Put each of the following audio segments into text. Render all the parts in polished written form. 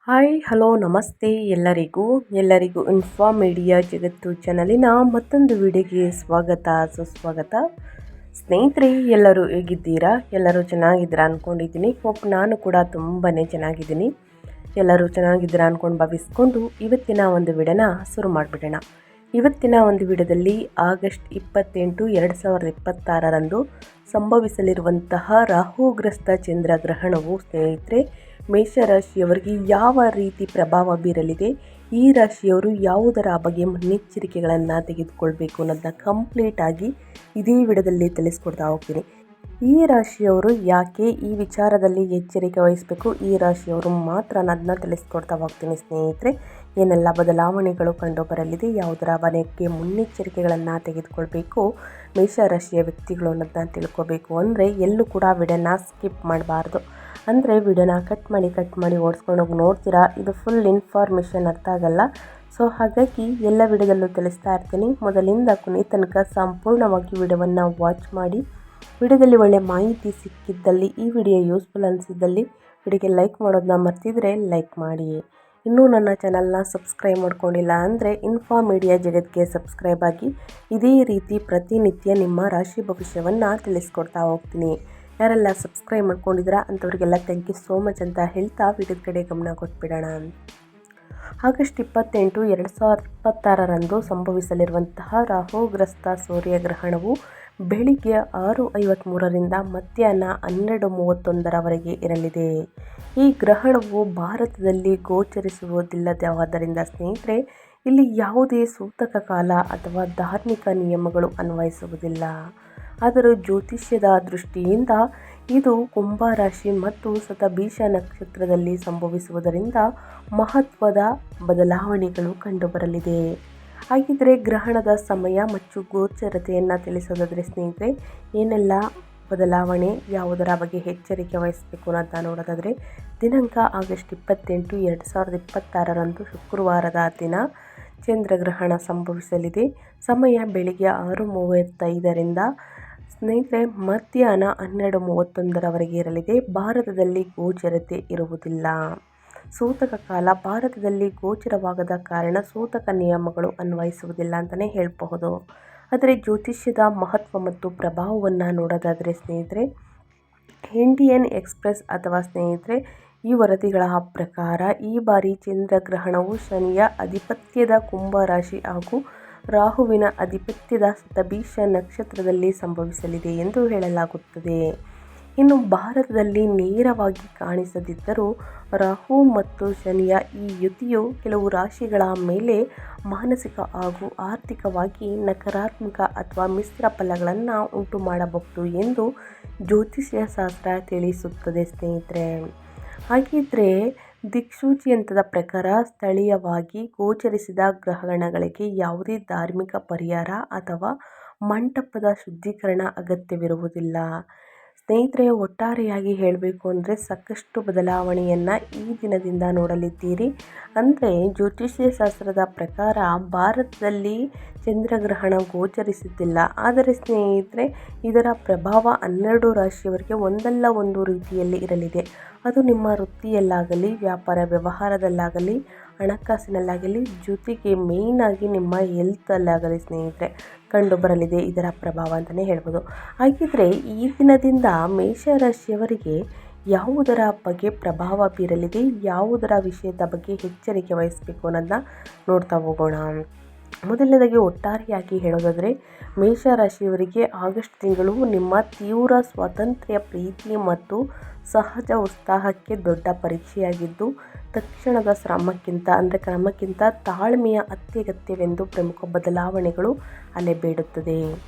Hi hello ನಮಸ್ತೆ ಎಲ್ಲರಿಗೂ info media ಜಗತ್ತು ಚಾನಲಿನ ಮತ್ತೊಂದು ವಿಡಿಯೋಗೆ ಸ್ವಾಗತ ಸುಸ್ವಾಗತ. ಸ್ನೇಹಿತರೆ, ಎಲ್ಲರೂ ಹೇಗಿದ್ದೀರಾ? ಎಲ್ಲರೂ ಚೆನ್ನಾಗಿದ್ದೀರಾ ಅಂದ್ಕೊಂಡಿದ್ದೀನಿ. ನಾನು ಕೂಡ ತುಂಬಾ ಚೆನ್ನಾಗಿದ್ದೀನಿ. ಎಲ್ಲರೂ ಚೆನ್ನಾಗಿದ್ದೀರಾ ಅಂದ್ಕೊಂಡು ಭಾವಿಸ್ಕೊಂಡು ಇವತ್ತಿನ ಒಂದು ವಿಡಿಯೋನ ಶುರು ಮಾಡಿಬಿಡೋಣ. ಇವತ್ತಿನ ಒಂದು ವಿಡಿಯೋದಲ್ಲಿ ಆಗಸ್ಟ್ 28, 2026ರಂದು ಸಂಭವಿಸಲಿರುವಂತಹ ರಾಹುಗ್ರಸ್ತ ಚಂದ್ರಗ್ರಹಣವು ಸ್ನೇಹಿತರೆ ಮೇಷರಾಶಿಯವರಿಗೆ ಯಾವ ರೀತಿ ಪ್ರಭಾವ ಬೀರಲಿದೆ, ಈ ರಾಶಿಯವರು ಯಾವುದರ ಬಗ್ಗೆ ಮುನ್ನೆಚ್ಚರಿಕೆಗಳನ್ನು ತೆಗೆದುಕೊಳ್ಬೇಕು ಅನ್ನೋದನ್ನ ಕಂಪ್ಲೀಟಾಗಿ ಇದೇ ವಿಡಿಯೋದಲ್ಲಿ ತಿಳಿಸ್ಕೊಡ್ತಾ ಹೋಗ್ತೀನಿ. ಈ ರಾಶಿಯವರು ಯಾಕೆ ಈ ವಿಚಾರದಲ್ಲಿ ಎಚ್ಚರಿಕೆ ವಹಿಸಬೇಕು, ಈ ರಾಶಿಯವರು ಮಾತ್ರ ಅನ್ನೋದನ್ನ ತಿಳಿಸ್ಕೊಡ್ತಾ ಹೋಗ್ತೀನಿ. ಸ್ನೇಹಿತರೆ, ಏನೆಲ್ಲ ಬದಲಾವಣೆಗಳು ಕಂಡು ಬರಲಿದೆ, ಯಾವುದರ ಬಗ್ಗೆ ಮುನ್ನೆಚ್ಚರಿಕೆಗಳನ್ನು ತೆಗೆದುಕೊಳ್ಬೇಕು ಮೇಷರಾಶಿಯ ವ್ಯಕ್ತಿಗಳು ಅನ್ನೋದನ್ನ ತಿಳ್ಕೊಬೇಕು ಅಂದರೆ ಎಲ್ಲೂ ಕೂಡ ವಿಡಿಯೋನ ಸ್ಕಿಪ್ ಮಾಡಬಾರ್ದು. ಅಂದರೆ ವಿಡಿಯೋನ ಕಟ್ ಮಾಡಿ ಓಡಿಸ್ಕೊಂಡೋಗಿ ನೋಡ್ತೀರಾ, ಇದು ಫುಲ್ ಇನ್ಫಾರ್ಮೇಷನ್ ಅರ್ಥ ಆಗಲ್ಲ. ಸೊ ಹಾಗಾಗಿ ಎಲ್ಲ ವಿಡಿಯೋದಲ್ಲೂ ತಿಳಿಸ್ತಾ ಇರ್ತೀನಿ. ಮೊದಲಿಂದ ಕೊನೆ ತನಕ ಸಂಪೂರ್ಣವಾಗಿ ವಿಡಿಯೋವನ್ನು ವಾಚ್ ಮಾಡಿ. ವಿಡಿಯೋದಲ್ಲಿ ಒಳ್ಳೆ ಮಾಹಿತಿ ಸಿಕ್ಕಿದ್ದಲ್ಲಿ, ಈ ವಿಡಿಯೋ ಯೂಸ್ಫುಲ್ ಅನಿಸಿದ್ದಲ್ಲಿ ವಿಡಿಯೋಗೆ ಲೈಕ್ ಮಾಡೋದನ್ನ ಮರ್ತಿದ್ರೆ ಲೈಕ್ ಮಾಡಿ. ಇನ್ನೂ ನನ್ನ ಚಾನಲ್ನ ಸಬ್ಸ್ಕ್ರೈಬ್ ಮಾಡ್ಕೊಂಡಿಲ್ಲ ಅಂದರೆ ಇನ್ಫಾ ಮೀಡಿಯಾ ಜಗತ್ತಿಗೆ ಸಬ್ಸ್ಕ್ರೈಬ್ ಆಗಿ ಇದೇ ರೀತಿ ಪ್ರತಿನಿತ್ಯ ನಿಮ್ಮ ರಾಶಿ ಭವಿಷ್ಯವನ್ನು ತಿಳಿಸ್ಕೊಡ್ತಾ ಹೋಗ್ತೀನಿ. ಯಾರೆಲ್ಲ ಸಬ್ಸ್ಕ್ರೈಬ್ ಮಾಡ್ಕೊಂಡಿದ್ದೀರಾ ಅಂಥವ್ರಿಗೆಲ್ಲ ಥ್ಯಾಂಕ್ ಯು ಸೋ ಮಚ್ ಅಂತ ಹೇಳ್ತಾ ವಿಡಿಯೋದ ಕಡೆ ಗಮನ ಕೊಟ್ಬಿಡೋಣ. ಆಗಸ್ಟ್ 28, 2026ರಂದು ಸಂಭವಿಸಲಿರುವಂತಹ ರಾಹುಗ್ರಸ್ತ ಸೂರ್ಯಗ್ರಹಣವು ಬೆಳಿಗ್ಗೆ 6:53ರಿಂದ ಮಧ್ಯಾಹ್ನ 12:31ರವರೆಗೆ ಇರಲಿದೆ. ಈ ಗ್ರಹಣವು ಭಾರತದಲ್ಲಿ ಗೋಚರಿಸುವುದಿಲ್ಲವಾದ್ದರಿಂದ ಸ್ನೇಹಿತರೆ, ಇಲ್ಲಿ ಯಾವುದೇ ಸೂತಕ ಕಾಲ ಅಥವಾ ಧಾರ್ಮಿಕ ನಿಯಮಗಳು ಅನ್ವಯಿಸುವುದಿಲ್ಲ. ಆದರೂ ಜ್ಯೋತಿಷ್ಯದ ದೃಷ್ಟಿಯಿಂದ ಇದು ಕುಂಭರಾಶಿ ಮತ್ತು ಶತಭಿಷ ನಕ್ಷತ್ರದಲ್ಲಿ ಸಂಭವಿಸುವುದರಿಂದ ಮಹತ್ವದ ಬದಲಾವಣೆಗಳು ಕಂಡುಬರಲಿದೆ. ಹಾಗಿದ್ರೆ ಗ್ರಹಣದ ಸಮಯ ಮತ್ತು ಗೋಚರತೆಯನ್ನು ತಿಳಿಸೋದಾದರೆ ಸ್ನೇಹಿತರೆ, ಏನೆಲ್ಲ ಬದಲಾವಣೆ, ಯಾವುದರ ಬಗ್ಗೆ ಎಚ್ಚರಿಕೆ ವಹಿಸಬೇಕು ಅನ್ನೋದನ್ನ ನೋಡೋದಾದರೆ, ದಿನಾಂಕ ಆಗಸ್ಟ್ 28, 2026ರಂದು ಶುಕ್ರವಾರದ ದಿನ ಚಂದ್ರಗ್ರಹಣ ಸಂಭವಿಸಲಿದೆ. ಸಮಯ ಬೆಳಿಗ್ಗೆ 6:35ರಿಂದ ಸ್ನೇಹಿತರೆ ಮಧ್ಯಾಹ್ನ 12:31ರವರೆಗೆ ಇರಲಿದೆ. ಭಾರತದಲ್ಲಿ ಗೋಚರತೆ ಇರುವುದಿಲ್ಲ. ಸೂತಕ ಕಾಲ ಭಾರತದಲ್ಲಿ ಗೋಚರವಾಗದ ಕಾರಣ ಸೂತಕ ನಿಯಮಗಳು ಅನ್ವಯಿಸುವುದಿಲ್ಲ ಅಂತಲೇ ಹೇಳಬಹುದು. ಆದರೆ ಜ್ಯೋತಿಷ್ಯದ ಮಹತ್ವ ಮತ್ತು ಪ್ರಭಾವವನ್ನು ನೋಡೋದಾದರೆ ಸ್ನೇಹಿತರೆ, ಇಂಡಿಯನ್ ಎಕ್ಸ್‌ಪ್ರೆಸ್ ಅಥವಾ ಸ್ನೇಹಿತರೆ ಈ ವರದಿಗಳ ಪ್ರಕಾರ ಈ ಬಾರಿ ಚಂದ್ರಗ್ರಹಣವು ಶನಿಯ ಅಧಿಪತ್ಯದ ಕುಂಭರಾಶಿ ಹಾಗೂ ರಾಹುವಿನ ಅಧಿಪತ್ಯದ ಶತಭಿಷ ನಕ್ಷತ್ರದಲ್ಲಿ ಸಂಭವಿಸಲಿದೆ ಎಂದು ಹೇಳಲಾಗುತ್ತದೆ. ಇನ್ನು ಭಾರತದಲ್ಲಿ ನೇರವಾಗಿ ಕಾಣಿಸದಿದ್ದರೂ ರಾಹು ಮತ್ತು ಶನಿಯ ಈ ಯುತಿಯು ಕೆಲವು ರಾಶಿಗಳ ಮೇಲೆ ಮಾನಸಿಕ ಹಾಗೂ ಆರ್ಥಿಕವಾಗಿ ನಕಾರಾತ್ಮಕ ಅಥವಾ ಮಿಶ್ರ ಫಲಗಳನ್ನು ಉಂಟು ಮಾಡಬಹುದು ಎಂದು ಜ್ಯೋತಿಷ್ಯ ಶಾಸ್ತ್ರ ತಿಳಿಸುತ್ತದೆ. ಸ್ನೇಹಿತರೆ, ಹಾಗಿದ್ರೆ ದಿಕ್ಸೂಚಿ ಹಂತದ ಪ್ರಕಾರ ಸ್ಥಳೀಯವಾಗಿ ಗೋಚರಿಸಿದ ಗ್ರಹಣಗಳಿಗೆ ಯಾವುದೇ ಧಾರ್ಮಿಕ ಪರಿಹಾರ ಅಥವಾ ಮಂಟಪದ ಶುದ್ಧೀಕರಣ ಅಗತ್ಯವಿರುವುದಿಲ್ಲ. ಸ್ನೇಹಿತರೆ, ಒಟ್ಟಾರೆಯಾಗಿ ಹೇಳಬೇಕು ಅಂದರೆ ಸಾಕಷ್ಟು ಬದಲಾವಣೆಯನ್ನು ಈ ದಿನದಿಂದ ನೋಡಲಿದ್ದೀರಿ. ಅಂದರೆ ಜ್ಯೋತಿಷ್ಯ ಶಾಸ್ತ್ರದ ಪ್ರಕಾರ ಭಾರತದಲ್ಲಿ ಚಂದ್ರಗ್ರಹಣ ಗೋಚರಿಸುತ್ತಿಲ್ಲ. ಆದರೆ ಸ್ನೇಹಿತರೆ, ಇದರ ಪ್ರಭಾವ 12 ರಾಶಿಯವರಿಗೆ ಒಂದಲ್ಲ ಒಂದು ರೀತಿಯಲ್ಲಿ ಇರಲಿದೆ. ಅದು ನಿಮ್ಮ ವೃತ್ತಿಯಲ್ಲಾಗಲಿ, ವ್ಯಾಪಾರ ವ್ಯವಹಾರದಲ್ಲಾಗಲಿ, ಹಣಕಾಸಿನಲ್ಲಾಗಲಿ, ಜೊತೆಗೆ ಮೇಯ್ನಾಗಿ ನಿಮ್ಮ ಹೆಲ್ತಲ್ಲಾಗಲಿ ಸ್ನೇಹಿತರೆ ಕಂಡು ಬರಲಿದೆ ಇದರ ಪ್ರಭಾವ ಅಂತಲೇ ಹೇಳ್ಬೋದು. ಹಾಗಿದ್ರೆ ಈ ದಿನದಿಂದ ಮೇಷರಾಶಿಯವರಿಗೆ ಯಾವುದರ ಬಗ್ಗೆ ಪ್ರಭಾವ ಬೀರಲಿದೆ, ಯಾವುದರ ವಿಷಯದ ಬಗ್ಗೆ ಎಚ್ಚರಿಕೆ ವಹಿಸಬೇಕು ಅನ್ನೋದನ್ನ ನೋಡ್ತಾ ಹೋಗೋಣ. ಮೊದಲನೇದಾಗಿ ಒಟ್ಟಾರೆಯಾಗಿ ಹೇಳೋದಾದರೆ, ಮೇಷರಾಶಿಯವರಿಗೆ ಆಗಸ್ಟ್ ತಿಂಗಳು ನಿಮ್ಮ ತೀವ್ರ ಸ್ವಾತಂತ್ರ್ಯ, ಪ್ರೀತಿ ಮತ್ತು ಸಹಜ ಉತ್ಸಾಹಕ್ಕೆ ದೊಡ್ಡ ಪರೀಕ್ಷೆಯಾಗಿದ್ದು, ತಕ್ಷಣದ ಕ್ರಮಕ್ಕಿಂತ ತಾಳ್ಮೆಯ ಅತ್ಯಗತ್ಯವೆಂದು ಪ್ರಮುಖ ಬದಲಾವಣೆಗಳು ಅಲೆಬೇಡುತ್ತದೆ.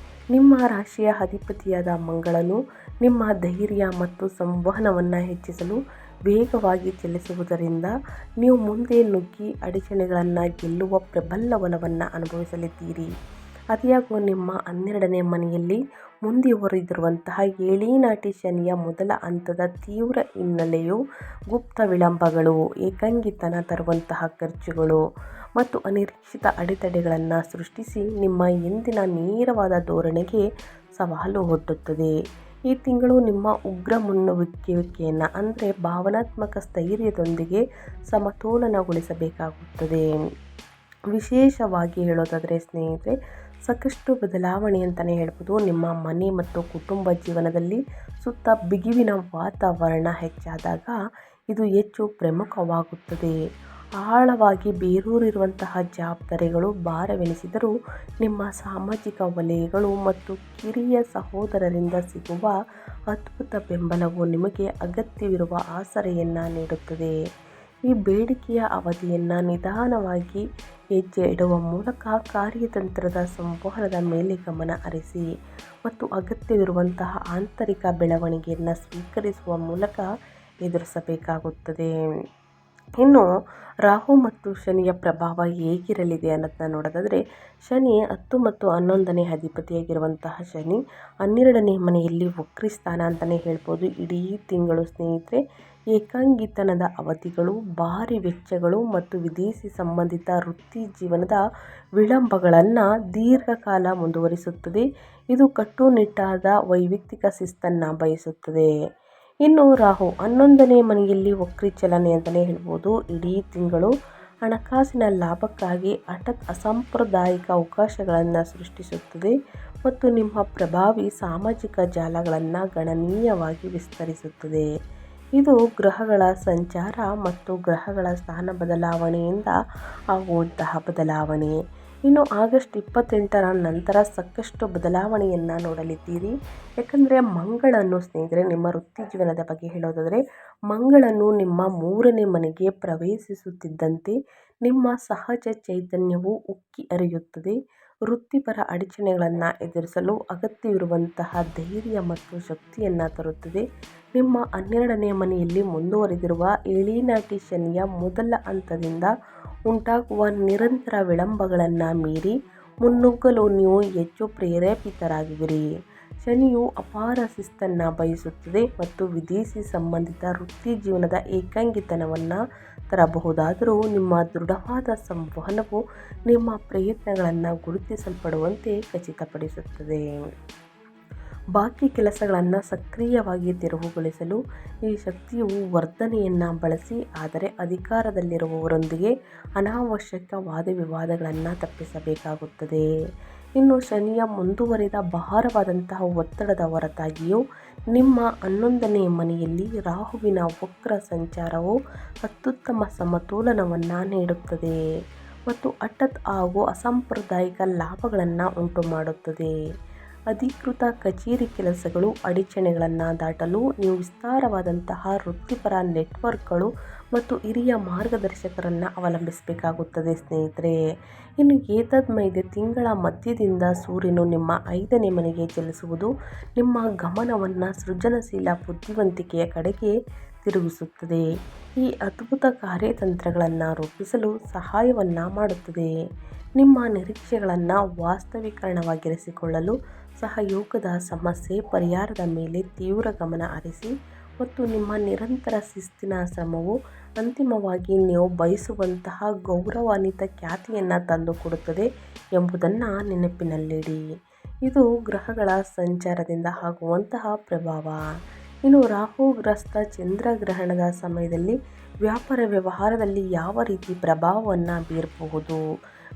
ನಿಮ್ಮ ರಾಶಿಯ ಅಧಿಪತಿಯಾದ ಮಂಗಳನು ನಿಮ್ಮ ಧೈರ್ಯ ಮತ್ತು ಸಂವಹನವನ್ನು ಹೆಚ್ಚಿಸಲು ವೇಗವಾಗಿ ಚಲಿಸುವುದರಿಂದ ನೀವು ಮುಂದೆ ನುಗ್ಗಿ ಅಡಚಣೆಗಳನ್ನು ಗೆಲ್ಲುವ ಪ್ರಬಲ ಒಲವನ್ನು ಅನುಭವಿಸಲಿದ್ದೀರಿ. ಅದಾಗ್ಯೂ ನಿಮ್ಮ 12ನೇ ಮನೆಯಲ್ಲಿ ಮುಂದುವರಿದಿರುವಂತಹ ಏಳೇನಾಟಿ ಶನಿಯ ಮೊದಲ ಹಂತದ ತೀವ್ರ ಹಿನ್ನೆಲೆಯು ಗುಪ್ತ ವಿಳಂಬಗಳು, ಏಕಾಂಗಿತನ ತರುವಂತಹ ಖರ್ಚುಗಳು ಮತ್ತು ಅನಿರೀಕ್ಷಿತ ಅಡೆತಡೆಗಳನ್ನು ಸೃಷ್ಟಿಸಿ ನಿಮ್ಮ ಎಂದಿನ ನೇರವಾದ ಧೋರಣೆಗೆ ಸವಾಲು ಒಡ್ಡುತ್ತದೆ. ಈ ತಿಂಗಳು ನಿಮ್ಮ ಉಗ್ರ ಮುನ್ನುಗ್ಗುವಿಕೆಯನ್ನು ಅಂದರೆ ಭಾವನಾತ್ಮಕ ಸ್ಥೈರ್ಯದೊಂದಿಗೆ ಸಮತೋಲನಗೊಳಿಸಬೇಕಾಗುತ್ತದೆ. ವಿಶೇಷವಾಗಿ ಹೇಳೋದಾದರೆ ಸ್ನೇಹಿತರೆ, ಸಾಕಷ್ಟು ಬದಲಾವಣೆ ಅಂತಲೇ ಹೇಳ್ಬೋದು. ನಿಮ್ಮ ಮನೆ ಮತ್ತು ಕುಟುಂಬ ಜೀವನದಲ್ಲಿ ಸುತ್ತ ಬಿಗುವಿನ ವಾತಾವರಣ ಹೆಚ್ಚಾದಾಗ ಇದು ಹೆಚ್ಚು ಪ್ರಮುಖವಾಗುತ್ತದೆ. ಆಳವಾಗಿ ಬೇರೂರಿರುವಂತಹ ಜವಾಬ್ದಾರಿಗಳು ಭಾರವೆನಿಸಿದರೂ ನಿಮ್ಮ ಸಾಮಾಜಿಕ ವಲಯಗಳು ಮತ್ತು ಕಿರಿಯ ಸಹೋದರರಿಂದ ಸಿಗುವ ಅದ್ಭುತ ಬೆಂಬಲವು ನಿಮಗೆ ಅಗತ್ಯವಿರುವ ಆಸರೆಯನ್ನು ನೀಡುತ್ತದೆ. ಈ ಬೇಡಿಕೆಯ ಅವಧಿಯನ್ನು ನಿಧಾನವಾಗಿ ಹೆಜ್ಜೆ ಇಡುವ ಮೂಲಕ ಕಾರ್ಯತಂತ್ರದ ಸಂವಹನದ ಮೇಲೆ ಗಮನ ಹರಿಸಿ ಮತ್ತು ಅಗತ್ಯವಿರುವಂತಹ ಆಂತರಿಕ ಬೆಳವಣಿಗೆಯನ್ನು ಸ್ವೀಕರಿಸುವ ಮೂಲಕ ಎದುರಿಸಬೇಕಾಗುತ್ತದೆ. ಇನ್ನು ರಾಹು ಮತ್ತು ಶನಿಯ ಪ್ರಭಾವ ಹೇಗಿರಲಿದೆ ಅನ್ನೋದನ್ನ ನೋಡೋದಾದರೆ, ಶನಿ 10 ಮತ್ತು 11ನೇ ಅಧಿಪತಿಯಾಗಿರುವಂತಹ ಶನಿ 12ನೇ ಮನೆಯಲ್ಲಿ ವಕ್ರಿಸ್ಥಾನ ಅಂತಲೇ ಹೇಳ್ಬೋದು. ಇಡೀ ತಿಂಗಳು ಸ್ನೇಹಿತರೆ ಏಕಾಂಗಿತನದ ಅವಧಿಗಳು, ಭಾರಿ ವೆಚ್ಚಗಳು ಮತ್ತು ವಿದೇಶಿ ಸಂಬಂಧಿತ ವೃತ್ತಿ ಜೀವನದ ವಿಳಂಬಗಳನ್ನು ದೀರ್ಘಕಾಲ ಮುಂದುವರಿಸುತ್ತದೆ. ಇದು ಕಟ್ಟುನಿಟ್ಟಾದ ವೈಯಕ್ತಿಕ ಶಿಸ್ತನ್ನು ಬಯಸುತ್ತದೆ. ಇನ್ನು ರಾಹು 11ನೇ ಮನೆಯಲ್ಲಿ ವಕ್ರಿ ಚಲನೆ ಅಂತಲೇ ಹೇಳ್ಬೋದು. ಇಡೀ ತಿಂಗಳು ಹಣಕಾಸಿನ ಲಾಭಕ್ಕಾಗಿ ಹಠಾತ್ ಅಸಾಂಪ್ರದಾಯಿಕ ಅವಕಾಶಗಳನ್ನು ಸೃಷ್ಟಿಸುತ್ತದೆ ಮತ್ತು ನಿಮ್ಮ ಪ್ರಭಾವಿ ಸಾಮಾಜಿಕ ಜಾಲಗಳನ್ನು ಗಣನೀಯವಾಗಿ ವಿಸ್ತರಿಸುತ್ತದೆ. ಇದು ಗ್ರಹಗಳ ಸಂಚಾರ ಮತ್ತು ಗ್ರಹಗಳ ಸ್ಥಾನ ಬದಲಾವಣೆಯಿಂದ ಆಗುವಂತಹ ಬದಲಾವಣೆ. ಇನ್ನು ಆಗಸ್ಟ್ 28ರ ನಂತರ ಸಾಕಷ್ಟು ಬದಲಾವಣೆಯನ್ನು ನೋಡಲಿದ್ದೀರಿ. ಯಾಕಂದರೆ ಮಂಗಳನು ಸ್ನೇಹಿತರೆ, ನಿಮ್ಮ ವೃತ್ತಿ ಜೀವನದ ಬಗ್ಗೆ ಹೇಳೋದಾದರೆ, ಮಂಗಳನು ನಿಮ್ಮ 3ನೇ ಮನೆಗೆ ಪ್ರವೇಶಿಸುತ್ತಿದ್ದಂತೆ ನಿಮ್ಮ ಸಹಜ ಚೈತನ್ಯವು ಉಕ್ಕಿ ಹರಿಯುತ್ತದೆ. ವೃತ್ತಿಪರ ಅಡಚಣೆಗಳನ್ನು ಎದುರಿಸಲು ಅಗತ್ಯವಿರುವಂತಹ ಧೈರ್ಯ ಮತ್ತು ಶಕ್ತಿಯನ್ನು ತರುತ್ತದೆ. ನಿಮ್ಮ 12ನೇ ಮನೆಯಲ್ಲಿ ಮುಂದುವರೆದಿರುವ ಏಳಿನಾಟಿ ಶನಿಯ ಮೊದಲ ಹಂತದಿಂದ ಉಂಟಾಗುವ ನಿರಂತರ ವಿಳಂಬಗಳನ್ನು ಮೀರಿ ಮುನ್ನುಗ್ಗಲು ನೀವು ಹೆಚ್ಚು ಪ್ರೇರೇಪಿತರಾಗುವಿರಿ. ಶನಿಯು ಅಪಾರ ಶಿಸ್ತನ್ನು ಬಯಸುತ್ತದೆ ಮತ್ತು ವಿದೇಶಿ ಸಂಬಂಧಿತ ವೃತ್ತಿ ಜೀವನದ ಏಕಾಂಗಿತನವನ್ನು ತರಬಹುದಾದರೂ ನಿಮ್ಮ ದೃಢವಾದ ಸಂವಹನವು ನಿಮ್ಮ ಪ್ರಯತ್ನಗಳನ್ನು ಗುರುತಿಸಲ್ಪಡುವಂತೆ ಖಚಿತಪಡಿಸುತ್ತದೆ. ಬಾಕಿ ಕೆಲಸಗಳನ್ನು ಸಕ್ರಿಯವಾಗಿ ತೆರವುಗೊಳಿಸಲು ಈ ಶಕ್ತಿಯು ವರ್ಧನೆಯನ್ನು ಬಳಸಿ, ಆದರೆ ಅಧಿಕಾರದಲ್ಲಿರುವವರೊಂದಿಗೆ ಅನಾವಶ್ಯಕ ವಾದವಿವಾದಗಳನ್ನು ತಪ್ಪಿಸಬೇಕಾಗುತ್ತದೆ. ಇನ್ನು ಶನಿಯ ಮುಂದುವರಿದ ಭಾರವಾದಂತಹ ಒತ್ತಡದ ಹೊರತಾಗಿಯೂ ನಿಮ್ಮ 11ನೇ ಮನೆಯಲ್ಲಿ ರಾಹುವಿನ ವಕ್ರ ಸಂಚಾರವು ಅತ್ಯುತ್ತಮ ಸಮತೋಲನವನ್ನು ನೀಡುತ್ತದೆ ಮತ್ತು ಹಠಾತ್ ಹಾಗೂ ಅಸಾಂಪ್ರದಾಯಿಕ ಲಾಭಗಳನ್ನು ಉಂಟುಮಾಡುತ್ತದೆ. ಅಧಿಕೃತ ಕಚೇರಿ ಕೆಲಸಗಳು ಅಡಚಣೆಗಳನ್ನು ದಾಟಲು ನೀವು ವಿಸ್ತಾರವಾದಂತಹ ವೃತ್ತಿಪರ ನೆಟ್ವರ್ಕ್ಗಳು ಮತ್ತು ಹಿರಿಯ ಮಾರ್ಗದರ್ಶಕರನ್ನು ಅವಲಂಬಿಸಬೇಕಾಗುತ್ತದೆ ಸ್ನೇಹಿತರೆ. ಇನ್ನು ಏತನ್ಮಧ್ಯೆ ತಿಂಗಳ ಮಧ್ಯದಿಂದ ಸೂರ್ಯನು ನಿಮ್ಮ 5ನೇ ಮನೆಗೆ ಚಲಿಸುವುದು ನಿಮ್ಮ ಗಮನವನ್ನು ಸೃಜನಶೀಲ ಬುದ್ಧಿವಂತಿಕೆಯ ಕಡೆಗೆ ತಿರುಗಿಸುತ್ತದೆ. ಈ ಅದ್ಭುತ ಕಾರ್ಯತಂತ್ರಗಳನ್ನು ರೂಪಿಸಲು ಸಹಾಯವನ್ನು ಮಾಡುತ್ತದೆ. ನಿಮ್ಮ ನಿರೀಕ್ಷೆಗಳನ್ನು ವಾಸ್ತವೀಕರಣವಾಗಿರಿಸಿಕೊಳ್ಳಲು ಸಹಯೋಗದ ಸಮಸ್ಯೆ ಪರಿಹಾರದ ಮೇಲೆ ತೀವ್ರ ಗಮನ ಹರಿಸಿ ಮತ್ತು ನಿಮ್ಮ ನಿರಂತರ ಶಿಸ್ತಿನ ಶ್ರಮವು ಅಂತಿಮವಾಗಿ ನೀವು ಬಯಸುವಂತಹ ಗೌರವಾನ್ವಿತ ಖ್ಯಾತಿಯನ್ನು ತಂದುಕೊಡುತ್ತದೆ ಎಂಬುದನ್ನು ನೆನಪಿನಲ್ಲಿಡಿ. ಇದು ಗ್ರಹಗಳ ಸಂಚಾರದಿಂದ ಆಗುವಂತಹ ಪ್ರಭಾವ. ಇನ್ನು ರಾಹುಗ್ರಸ್ತ ಚಂದ್ರಗ್ರಹಣದ ಸಮಯದಲ್ಲಿ ವ್ಯಾಪಾರ ವ್ಯವಹಾರದಲ್ಲಿ ಯಾವ ರೀತಿ ಪ್ರಭಾವವನ್ನು ಬೀರಬಹುದು?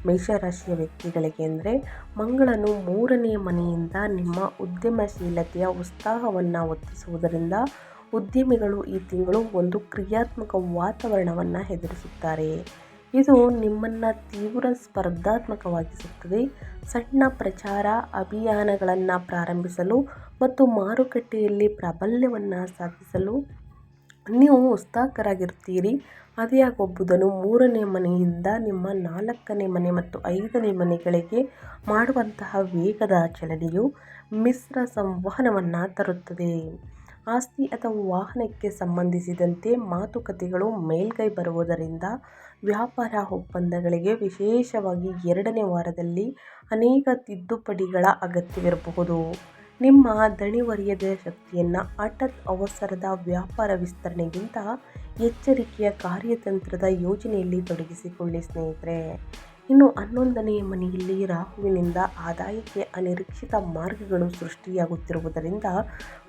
ಮೇಷರಾಶಿಯ ವ್ಯಕ್ತಿಗಳಿಗೆ ಅಂದರೆ, ಮಂಗಳನು 3ನೇ ಮನೆಯಿಂದ ನಿಮ್ಮ ಉದ್ಯಮಶೀಲತೆಯ ಉತ್ಸಾಹವನ್ನು ಹೊತ್ತಿಸುವುದರಿಂದ ಉದ್ಯಮಿಗಳು ಈ ತಿಂಗಳು ಒಂದು ಕ್ರಿಯಾತ್ಮಕ ವಾತಾವರಣವನ್ನು ಎದುರಿಸುತ್ತಾರೆ. ಇದು ನಿಮ್ಮನ್ನು ತೀವ್ರ ಸ್ಪರ್ಧಾತ್ಮಕವಾಗಿಸುತ್ತದೆ. ಸಣ್ಣ ಪ್ರಚಾರ ಅಭಿಯಾನಗಳನ್ನು ಪ್ರಾರಂಭಿಸಲು ಮತ್ತು ಮಾರುಕಟ್ಟೆಯಲ್ಲಿ ಪ್ರಾಬಲ್ಯವನ್ನು ಸಾಧಿಸಲು ನೀವು ಉತ್ಸುಕರಾಗಿರುತ್ತೀರಿ. ಆದಾಗ್ಯೂ ಬುಧನು 3ನೇ ಮನೆಯಿಂದ ನಿಮ್ಮ 4ನೇ ಮನೆ ಮತ್ತು 5ನೇ ಮನೆಗಳಿಗೆ ಮಾಡುವಂತಹ ವೇಗದ ಚಲನೆಯು ಮಿಶ್ರ ಸಂವಹನವನ್ನು ತರುತ್ತದೆ. ಆಸ್ತಿ ಅಥವಾ ವಾಹನಕ್ಕೆ ಸಂಬಂಧಿಸಿದಂತೆ ಮಾತುಕತೆಗಳು ಮೇಲ್ಗೈ ಬರುವುದರಿಂದ ವ್ಯಾಪಾರ ಒಪ್ಪಂದಗಳಿಗೆ ವಿಶೇಷವಾಗಿ 2ನೇ ವಾರದಲ್ಲಿ ಅನೇಕ ತಿದ್ದುಪಡಿಗಳ ಅಗತ್ಯವಿರಬಹುದು. ನಿಮ್ಮ ದಣಿವರಿಯದ ಶಕ್ತಿಯನ್ನು ಹಠಾತ್ ಅವಸರದ ವ್ಯಾಪಾರ ವಿಸ್ತರಣೆಗಿಂತ ಎಚ್ಚರಿಕೆಯ ಕಾರ್ಯತಂತ್ರದ ಯೋಜನೆಯಲ್ಲಿ ತೊಡಗಿಸಿಕೊಳ್ಳಿ ಸ್ನೇಹಿತರೆ. ಇನ್ನು 11ನೇ ಮನೆಯಲ್ಲಿ ರಾಹುವಿನಿಂದ ಆದಾಯಕ್ಕೆ ಅನಿರೀಕ್ಷಿತ ಮಾರ್ಗಗಳು ಸೃಷ್ಟಿಯಾಗುತ್ತಿರುವುದರಿಂದ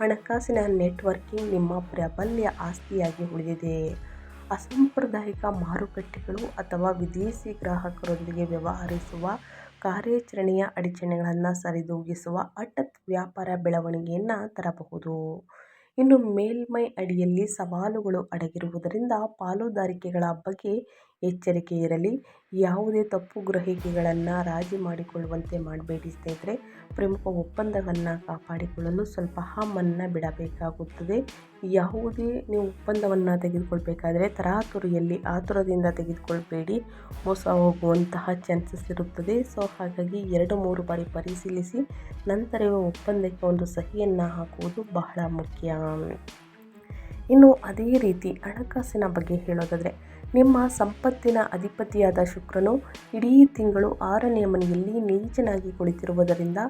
ಹಣಕಾಸಿನ ನೆಟ್ವರ್ಕಿಂಗ್ ನಿಮ್ಮ ಪ್ರಾಬಲ್ಯ ಆಸ್ತಿಯಾಗಿ ಉಳಿದಿದೆ. ಅಸಾಂಪ್ರದಾಯಿಕ ಮಾರುಕಟ್ಟೆಗಳು ಅಥವಾ ವಿದೇಶಿ ಗ್ರಾಹಕರೊಂದಿಗೆ ವ್ಯವಹರಿಸುವ ಕಾರ್ಯಾಚರಣೆಯ ಅಡಚಣೆಗಳನ್ನು ಸರಿದೂಗಿಸುವ ಹಠಾತ್ ವ್ಯಾಪಾರ ಬೆಳವಣಿಗೆಯನ್ನು ತರಬಹುದು. ಇನ್ನು ಮೇಲ್ಮೈ ಅಡಿಯಲ್ಲಿ ಸವಾಲುಗಳು ಅಡಗಿರುವುದರಿಂದ ಪಾಲುದಾರಿಕೆಗಳ ಬಗ್ಗೆ ಎಚ್ಚರಿಕೆ ಇರಲಿ. ಯಾವುದೇ ತಪ್ಪು ಗ್ರಹಿಕೆಗಳನ್ನು ರಾಜಿ ಮಾಡಿಕೊಳ್ಳುವಂತೆ ಮಾಡಬೇಡಿ ಸ್ನೇಹಿತರೆ. ಪ್ರಮುಖ ಒಪ್ಪಂದಗಳನ್ನು ಕಾಪಾಡಿಕೊಳ್ಳಲು ಸ್ವಲ್ಪ ಹಮ್ಮನ್ನು ಬಿಡಬೇಕಾಗುತ್ತದೆ. ಯಾವುದೇ ನೀವು ಒಪ್ಪಂದವನ್ನು ತೆಗೆದುಕೊಳ್ಬೇಕಾದ್ರೆ ತರಾತುರಿಯಲ್ಲಿ ಆತುರದಿಂದ ತೆಗೆದುಕೊಳ್ಬೇಡಿ, ಮೋಸ ಹೋಗುವಂತಹ ಚಾನ್ಸಸ್ ಇರುತ್ತದೆ. ಸೊ ಹಾಗಾಗಿ 2-3 ಬಾರಿ ಪರಿಶೀಲಿಸಿ ನಂತರವೇ ಒಪ್ಪಂದಕ್ಕೆ ಒಂದು ಸಹಿಯನ್ನು ಹಾಕುವುದು ಬಹಳ ಮುಖ್ಯ. ಇನ್ನು ಅದೇ ರೀತಿ ಹಣಕಾಸಿನ ಬಗ್ಗೆ ಹೇಳೋದಾದರೆ, ನಿಮ್ಮ ಸಂಪತ್ತಿನ ಅಧಿಪತಿಯಾದ ಶುಕ್ರನು ಇಡೀ ತಿಂಗಳು 6ನೇ ಮನೆಯಲ್ಲಿ ನೀಚನಾಗಿ ಕುಳಿತಿರುವುದರಿಂದ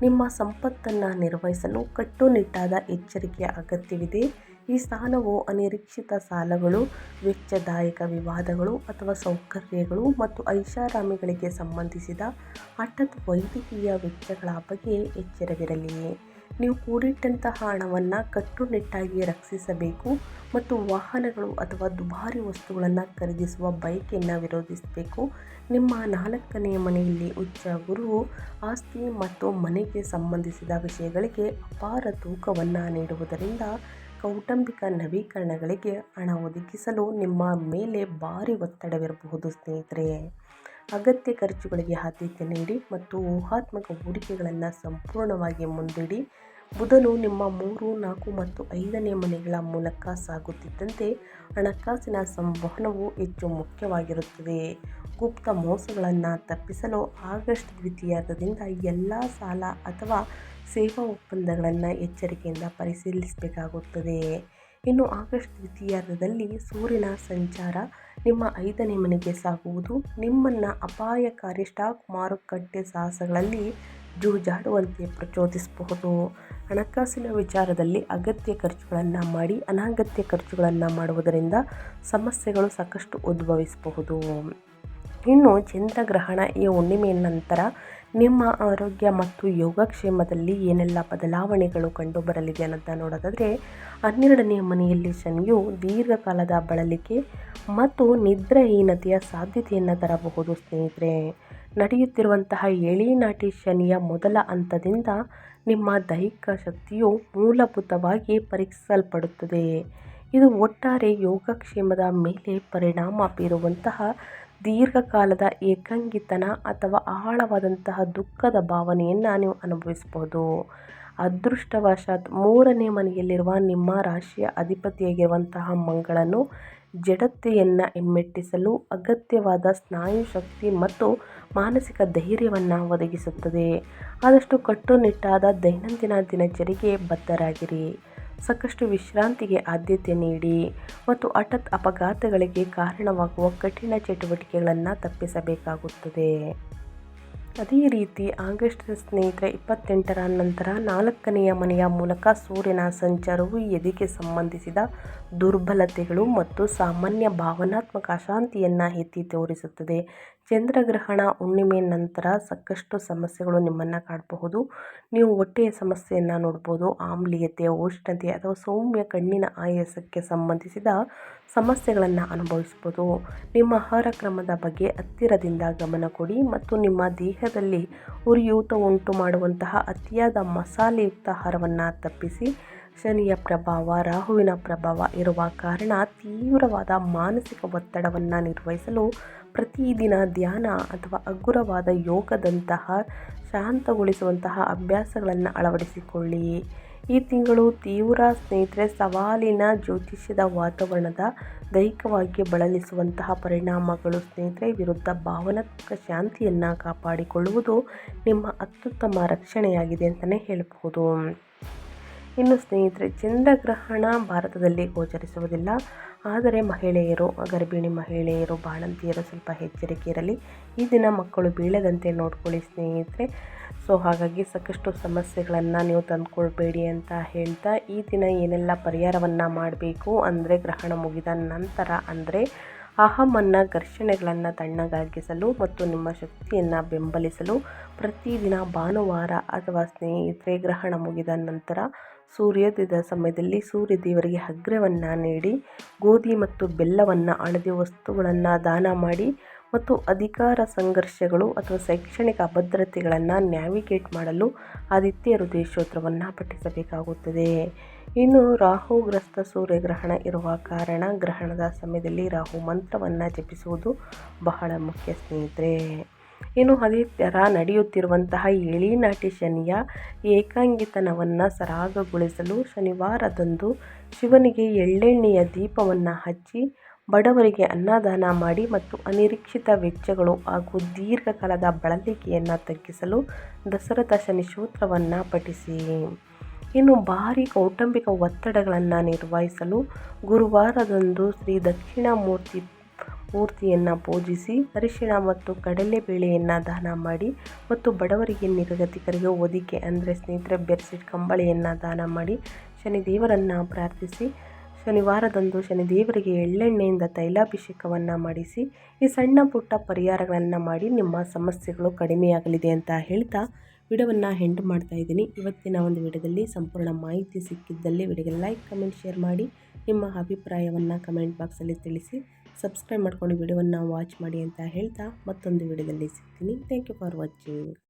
ನಿಮ್ಮ ಸಂಪತ್ತನ್ನು ನಿರ್ವಹಿಸಲು ಕಟ್ಟುನಿಟ್ಟಾದ ಎಚ್ಚರಿಕೆಯ ಅಗತ್ಯವಿದೆ. ಈ ಸ್ಥಾನವು ಅನಿರೀಕ್ಷಿತ ಸಾಲಗಳು, ವೆಚ್ಚದಾಯಕ ವಿವಾದಗಳು ಅಥವಾ ಸೌಕರ್ಯಗಳು ಮತ್ತು ಐಷಾರಾಮಿಗಳಿಗೆ ಸಂಬಂಧಿಸಿದ ಹಠಾತ್ ವೈದ್ಯಕೀಯ ವೆಚ್ಚಗಳ ಬಗ್ಗೆ ಎಚ್ಚರವಿರಲಿ. ನೀವು ಕೂಡಿಟ್ಟಂತಹ ಹಣವನ್ನು ಕಟ್ಟುನಿಟ್ಟಾಗಿ ರಕ್ಷಿಸಬೇಕು ಮತ್ತು ವಾಹನಗಳು ಅಥವಾ ದುಬಾರಿ ವಸ್ತುಗಳನ್ನು ಖರೀದಿಸುವ ಬಯಕೆಯನ್ನು ವಿರೋಧಿಸಬೇಕು. ನಿಮ್ಮ 4ನೇ ಮನೆಯಲ್ಲಿ ಉಚ್ಚ ಗುರುವು ಆಸ್ತಿ ಮತ್ತು ಮನೆಗೆ ಸಂಬಂಧಿಸಿದ ವಿಷಯಗಳಿಗೆ ಅಪಾರ ತೂಕವನ್ನು ನೀಡುವುದರಿಂದ ಕೌಟುಂಬಿಕ ನವೀಕರಣಗಳಿಗೆ ಹಣ ಒದಗಿಸಲು ನಿಮ್ಮ ಮೇಲೆ ಭಾರಿ ಒತ್ತಡವಿರಬಹುದು ಸ್ನೇಹಿತರೆ. ಅಗತ್ಯ ಖರ್ಚುಗಳಿಗೆ ಆದ್ಯತೆ ನೀಡಿ ಮತ್ತು ಊಹಾತ್ಮಕ ಹೂಡಿಕೆಗಳನ್ನು ಸಂಪೂರ್ಣವಾಗಿ ಮುಂದಿಡಿ. ಬುಧನು ನಿಮ್ಮ 3, 4 ಮತ್ತು 5ನೇ ಮನೆಗಳ ಮೂಲಕ ಸಾಗುತ್ತಿದ್ದಂತೆ ಹಣಕಾಸಿನ ಸಂವಹನವು ಹೆಚ್ಚು ಮುಖ್ಯವಾಗಿರುತ್ತದೆ. ಗುಪ್ತ ಮೋಸಗಳನ್ನು ತಪ್ಪಿಸಲು ಆಗಸ್ಟ್ ದ್ವಿತೀಯಾರ್ಧದಿಂದ ಎಲ್ಲ ಸಾಲ ಅಥವಾ ಸೇವಾ ಒಪ್ಪಂದಗಳನ್ನು ಎಚ್ಚರಿಕೆಯಿಂದ ಪರಿಶೀಲಿಸಬೇಕಾಗುತ್ತದೆ. ಇನ್ನು ಆಗಸ್ಟ್ ದ್ವಿತೀಯಾರ್ಧದಲ್ಲಿ ಸೂರ್ಯನ ಸಂಚಾರ ನಿಮ್ಮ 5ನೇ ಮನೆಗೆ ಸಾಗುವುದು ನಿಮ್ಮನ್ನು ಅಪಾಯಕಾರಿ ಸ್ಟಾಕ್ ಮಾರುಕಟ್ಟೆ ಸಾಹಸಗಳಲ್ಲಿ ಜೂಜಾಡುವಂತೆ ಪ್ರಚೋದಿಸಬಹುದು. ಹಣಕಾಸಿನ ವಿಚಾರದಲ್ಲಿ ಅಗತ್ಯ ಖರ್ಚುಗಳನ್ನು ಮಾಡಿ ಅನಗತ್ಯ ಖರ್ಚುಗಳನ್ನು ಮಾಡುವುದರಿಂದ ಸಮಸ್ಯೆಗಳು ಸಾಕಷ್ಟು ಉದ್ಭವಿಸಬಹುದು. ಇನ್ನು ಚಂದ್ರಗ್ರಹಣ ಈ ಹುಣ್ಣಿಮೆಯ ನಂತರ ನಿಮ್ಮ ಆರೋಗ್ಯ ಮತ್ತು ಯೋಗಕ್ಷೇಮದಲ್ಲಿ ಏನೆಲ್ಲ ಬದಲಾವಣೆಗಳು ಕಂಡುಬರಲಿದೆ ಅನ್ನೋದನ್ನ ನೋಡೋದಾದರೆ, 12ನೇ ಮನೆಯಲ್ಲಿ ಶನಿಯು ದೀರ್ಘಕಾಲದ ಬಳಲಿಕೆ ಮತ್ತು ನಿದ್ರಾಹೀನತೆಯ ಸಾಧ್ಯತೆಯನ್ನು ತರಬಹುದು ಸ್ನೇಹಿತರೆ. ನಡೆಯುತ್ತಿರುವಂತಹ ಏಳಿನಾಟಿ ಶನಿಯ ಮೊದಲ ಹಂತದಿಂದ ನಿಮ್ಮ ದೈಹಿಕ ಶಕ್ತಿಯು ಮೂಲಭೂತವಾಗಿ ಪರೀಕ್ಷಿಸಲ್ಪಡುತ್ತದೆ. ಇದು ಒಟ್ಟಾರೆ ಯೋಗಕ್ಷೇಮದ ಮೇಲೆ ಪರಿಣಾಮ ಬೀರುವಂತಹ ದೀರ್ಘಕಾಲದ ಏಕಾಂಗಿತನ ಅಥವಾ ಆಳವಾದಂತಹ ದುಃಖದ ಭಾವನೆಯನ್ನು ನೀವು ಅನುಭವಿಸಬಹುದು. ಅದೃಷ್ಟವಶಾತ್ 3ನೇ ಮನೆಯಲ್ಲಿರುವ ನಿಮ್ಮ ರಾಶಿಯ ಅಧಿಪತಿಯಾಗಿರುವಂತಹ ಮಂಗಳನು ಜಡತೆಯನ್ನು ಹಿಮ್ಮೆಟ್ಟಿಸಲು ಅಗತ್ಯವಾದ ಸ್ನಾಯು ಶಕ್ತಿ ಮತ್ತು ಮಾನಸಿಕ ಧೈರ್ಯವನ್ನು ಒದಗಿಸುತ್ತದೆ. ಆದಷ್ಟು ಕಟ್ಟುನಿಟ್ಟಾದ ದೈನಂದಿನ ದಿನಚರಿಗೆ ಬದ್ಧರಾಗಿರಿ. ಸಾಕಷ್ಟು ವಿಶ್ರಾಂತಿಗೆ ಆದ್ಯತೆ ನೀಡಿ ಮತ್ತು ಹಠಾತ್ ಅಪಘಾತಗಳಿಗೆ ಕಾರಣವಾಗುವ ಕಠಿಣ ಚಟುವಟಿಕೆಗಳನ್ನು ತಪ್ಪಿಸಬೇಕಾಗುತ್ತದೆ. ಅದೇ ರೀತಿ ಆಗಸ್ಟ್ ಸ್ನೇಹಿತರೆ 28ರ ನಂತರ 4ನೇ ಮನೆಯ ಮೂಲಕ ಸೂರ್ಯನ ಸಂಚಾರವು ಎದೆಗೆ ಸಂಬಂಧಿಸಿದ ದುರ್ಬಲತೆಗಳು ಮತ್ತು ಸಾಮಾನ್ಯ ಭಾವನಾತ್ಮಕ ಅಶಾಂತಿಯನ್ನು ಎತ್ತಿ ತೋರಿಸುತ್ತದೆ. ಚಂದ್ರಗ್ರಹಣ ಹುಣ್ಣಿಮೆ ನಂತರ ಸಾಕಷ್ಟು ಸಮಸ್ಯೆಗಳು ನಿಮ್ಮನ್ನು ಕಾಡಬಹುದು. ನೀವು ಹೊಟ್ಟೆಯ ಸಮಸ್ಯೆಯನ್ನು ನೋಡ್ಬೋದು, ಆಮ್ಲೀಯತೆ, ಉಷ್ಣತೆ ಅಥವಾ ಸೌಮ್ಯ ಕಣ್ಣಿನ ಆಯಾಸಕ್ಕೆ ಸಂಬಂಧಿಸಿದ ಸಮಸ್ಯೆಗಳನ್ನು ಅನುಭವಿಸ್ಬೋದು. ನಿಮ್ಮ ಆಹಾರ ಕ್ರಮದ ಬಗ್ಗೆ ಹತ್ತಿರದಿಂದ ಗಮನ ಕೊಡಿ ಮತ್ತು ನಿಮ್ಮ ದೇಹದಲ್ಲಿ ಉರಿಯೂತ ಉಂಟು ಮಾಡುವಂತಹ ಅತಿಯಾದ ಮಸಾಲೆಯುಕ್ತ ಆಹಾರವನ್ನು ತಪ್ಪಿಸಿ. ಶನಿಯ ಪ್ರಭಾವ, ರಾಹುವಿನ ಪ್ರಭಾವ ಇರುವ ಕಾರಣ ತೀವ್ರವಾದ ಮಾನಸಿಕ ಒತ್ತಡವನ್ನು ನಿರ್ವಹಿಸಲು ಪ್ರತಿದಿನ ಧ್ಯಾನ ಅಥವಾ ಹಗುರವಾದ ಯೋಗದಂತಹ ಶಾಂತಗೊಳಿಸುವಂತಹ ಅಭ್ಯಾಸಗಳನ್ನು ಅಳವಡಿಸಿಕೊಳ್ಳಿ. ಈ ತಿಂಗಳು ತೀವ್ರ ಸ್ನೇಹಿತರೆ ಸವಾಲಿನ ಜ್ಯೋತಿಷ್ಯದ ವಾತಾವರಣದ ದೈಹಿಕವಾಗಿ ಬಳಲಿಸುವಂತಹ ಪರಿಣಾಮಗಳು ಸ್ನೇಹಿತರೆ ವಿರುದ್ಧ ಭಾವನಾತ್ಮಕ ಶಾಂತಿಯನ್ನು ಕಾಪಾಡಿಕೊಳ್ಳುವುದು ನಿಮ್ಮ ಅತ್ಯುತ್ತಮ ರಕ್ಷಣೆಯಾಗಿದೆ ಅಂತಲೇ ಹೇಳಬಹುದು. ಇನ್ನು ಸ್ನೇಹಿತರೆ ಚಂದ್ರಗ್ರಹಣ ಭಾರತದಲ್ಲಿ ಗೋಚರಿಸುವುದಿಲ್ಲ. ಆದರೆ ಮಹಿಳೆಯರು, ಗರ್ಭಿಣಿ ಮಹಿಳೆಯರು, ಬಾಣಂತಿಯರು ಸ್ವಲ್ಪ ಎಚ್ಚರಿಕೆ ಇರಲಿ. ಈ ದಿನ ಮಕ್ಕಳು ಬೀಳದಂತೆ ನೋಡ್ಕೊಳ್ಳಿ ಸ್ನೇಹಿತರೆ. ಸೊ ಹಾಗಾಗಿ ಸಾಕಷ್ಟು ಸಮಸ್ಯೆಗಳನ್ನು ನೀವು ತಂದುಕೊಳ್ಬೇಡಿ ಅಂತ ಹೇಳ್ತಾ, ಈ ದಿನ ಏನೆಲ್ಲ ಪರಿಹಾರವನ್ನು ಮಾಡಬೇಕು ಅಂದರೆ ಗ್ರಹಣ ಮುಗಿದ ನಂತರ ಅಂದರೆ ಅಹಮನ್ನ ಘರ್ಷಣೆಗಳನ್ನು ತಣ್ಣಗಾಗಿಸಲು ಮತ್ತು ನಿಮ್ಮ ಶಕ್ತಿಯನ್ನು ಬೆಂಬಲಿಸಲು ಪ್ರತಿದಿನ ಭಾನುವಾರ ಅಥವಾ ಸ್ನೇಹಿತರೆ ಗ್ರಹಣ ಮುಗಿದ ನಂತರ ಸೂರ್ಯೋದಯದ ಸಮಯದಲ್ಲಿ ಸೂರ್ಯ ದೇವರಿಗೆ ಅರ್ಘ್ಯವನ್ನು ನೀಡಿ ಗೋಧಿ ಮತ್ತು ಬೆಲ್ಲವನ್ನು ಹಳದಿ ವಸ್ತುಗಳನ್ನು ದಾನ ಮಾಡಿ ಮತ್ತು ಅಧಿಕಾರ ಸಂಘರ್ಷಗಳು ಅಥವಾ ಶೈಕ್ಷಣಿಕ ಅಭದ್ರತೆಗಳನ್ನು ನ್ಯಾವಿಗೇಟ್ ಮಾಡಲು ಆದಿತ್ಯ ಹೃದಯ ಸ್ತೋತ್ರವನ್ನು ಪಠಿಸಬೇಕಾಗುತ್ತದೆ. ಇನ್ನು ರಾಹುಗ್ರಸ್ತ ಸೂರ್ಯಗ್ರಹಣ ಇರುವ ಕಾರಣ ಗ್ರಹಣದ ಸಮಯದಲ್ಲಿ ರಾಹು ಮಂತ್ರವನ್ನು ಜಪಿಸುವುದು ಬಹಳ ಮುಖ್ಯ ಸ್ನೇಹಿತರೆ. ಇನ್ನು ಅದೇ ಥರ ನಡೆಯುತ್ತಿರುವಂತಹ ಏಳಿನಾಟಿ ಶನಿಯ ಏಕಾಂಗಿತನವನ್ನು ಸರಾಗಗೊಳಿಸಲು ಶನಿವಾರದಂದು ಶಿವನಿಗೆ ಎಳ್ಳೆಣ್ಣೆಯ ದೀಪವನ್ನು ಹಚ್ಚಿ ಬಡವರಿಗೆ ಅನ್ನದಾನ ಮಾಡಿ ಮತ್ತು ಅನಿರೀಕ್ಷಿತ ವೆಚ್ಚಗಳು ಹಾಗೂ ದೀರ್ಘಕಾಲದ ಬಳಲಿಕೆಯನ್ನು ತಗ್ಗಿಸಲು ದಶರಥ ಶನಿ ಸ್ತೋತ್ರವನ್ನು ಪಠಿಸಿ. ಇನ್ನು ಭಾರಿ ಕೌಟುಂಬಿಕ ಒತ್ತಡಗಳನ್ನು ನಿರ್ವಹಿಸಲು ಗುರುವಾರದಂದು ಶ್ರೀ ಮೂರ್ತಿಯನ್ನು ಪೂಜಿಸಿ ಅರಿಶಿಣ ಮತ್ತು ಕಡಲೆಬೇಳೆಯನ್ನು ದಾನ ಮಾಡಿ ಮತ್ತು ಬಡವರಿಗೆ ನಿರ್ಗತಿಕರಿಗೆ ಹೊದಿಕೆ ಅಂದರೆ ಸ್ನೇಹಿತರೆ ಬೆಡ್ಶೀಟ್ ಕಂಬಳಿಯನ್ನು ದಾನ ಮಾಡಿ ಶನಿದೇವರನ್ನು ಪ್ರಾರ್ಥಿಸಿ ಶನಿವಾರದಂದು ಶನಿದೇವರಿಗೆ ಎಳ್ಳೆಣ್ಣೆಯಿಂದ ತೈಲಾಭಿಷೇಕವನ್ನು ಮಾಡಿಸಿ ಈ ಸಣ್ಣ ಪುಟ್ಟ ಪರಿಹಾರಗಳನ್ನು ಮಾಡಿ ನಿಮ್ಮ ಸಮಸ್ಯೆಗಳು ಕಡಿಮೆಯಾಗಲಿದೆ ಅಂತ ಹೇಳ್ತಾ ವಿಡಿಯೋವನ್ನು ಎಂಡ್ ಮಾಡ್ತಾ ಇದ್ದೀನಿ. ಇವತ್ತಿನ ಒಂದು ವಿಡಿಯೋದಲ್ಲಿ ಸಂಪೂರ್ಣ ಮಾಹಿತಿ ಸಿಕ್ಕಿದ್ದಲ್ಲಿ ವಿಡಿಯೋಗೆ ಲೈಕ್ ಕಮೆಂಟ್ ಶೇರ್ ಮಾಡಿ ನಿಮ್ಮ ಅಭಿಪ್ರಾಯವನ್ನು ಕಮೆಂಟ್ ಬಾಕ್ಸಲ್ಲಿ ತಿಳಿಸಿ ಸಬ್ಸ್ಕ್ರೈಬ್ ಮಾಡ್ಕೊಂಡು ವಿಡಿಯೋವನ್ನು ವಾಚ್ ಮಾಡಿ ಅಂತ ಹೇಳ್ತಾ ಮತ್ತೊಂದು ವಿಡಿಯೋದಲ್ಲಿ ಸಿಗ್ತೀನಿ. Thank you for watching.